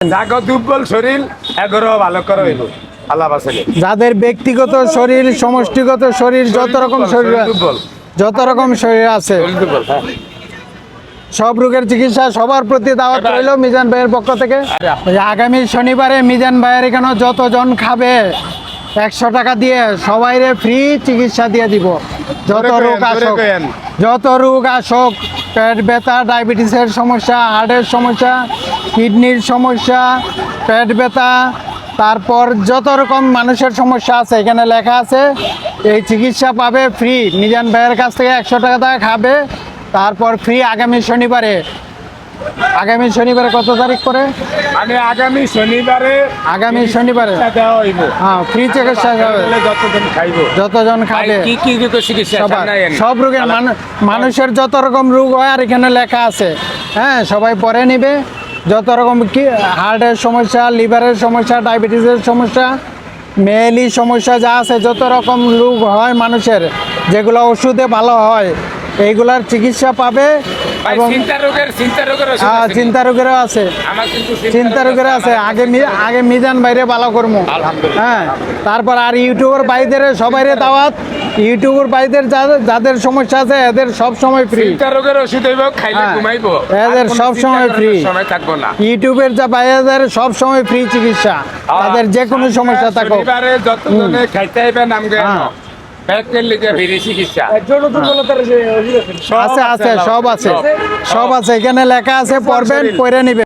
জাগো দুর্বল শরীর এগরো ভালো করে হইল আল্লাহ বাঁচালে। যাদের ব্যক্তিগত শরীর, সমষ্টিগত শরীর, যত রকম শরীর, দুর্বল যত রকম শরীর আছে, শরীর দুর্বল, হ্যাঁ। সব রোগের চিকিৎসা সবার প্রতি দাওয়াত রইল মিজান ভাইয়ের পক্ষ থেকে। ওই আগামী শনিবারে মিজান ভাইয়ের এখানে যতজন খাবে 100 টাকা দিয়ে সবাইরে ফ্রি চিকিৎসা দিয়ে দিব। যত রোগ আসুক, যত রোগ আসুক, পেট ব্যথা, ডায়াবেটিসের সমস্যা, হার্টের সমস্যা, কিডনির সমস্যা, পেট ব্যথা, তারপর যত রকম মানুষের সমস্যা আছে এখানে লেখা আছে। এই চিকিৎসা পাবে ফ্রি মিজান ভাইয়ের কাছ থেকে। 100 টাকা খাবে, তারপর ফ্রি আগামী শনিবারে। আগামী শনিবারে কত তারিখ করে? মানে আগামী শনিবারে দেওয়া হইব। হ্যাঁ, ফ্রি চিকিৎসা হবে। যতজন খাইব, যতজন খাবে কি কি রোগের চিকিৎসা সব রোগের মানুষের যত রকম রোগ হয় আর এখানে লেখা আছে। হ্যাঁ, সবাই পরে নিবে। যত রকম কি হার্টের সমস্যা, লিভারের সমস্যা, ডায়াবেটিসের সমস্যা, মেয়েলি সমস্যা যা আছে, যত রকম রোগ হয় মানুষের, যেগুলো ওষুধে ভালো হয়, এইগুলার চিকিৎসা পাবে। এবং চিন্তা রোগেরও আছে, চিন্তা রোগেরও আছে। আগে মিজান বাইরে ভালো করবো। হ্যাঁ, তারপর আর ইউটিউবের বাইদের সবাইরে দাওয়াত। ইউটিউবের বাইদের যাদের সমস্যা আছে এদের সব সময় ফ্রি। রোগের ওষুধ হইব, খাইলে ঘুমাইবো, এদের সব সময় ফ্রি। সময় থাকবো না। ইউটিউবের যা বাইদের সব সময় ফ্রি চিকিৎসা, তাদের যে কোনো সমস্যা থাকুক। শনিবারে যতজনে খাইতে আইবেন নামগে পেটের লিগে ফ্রি চিকিৎসা। আছে, সব আছে, সব আছে, এখানে লেখা আছে, পড়বেন, পড়ে নিবেন।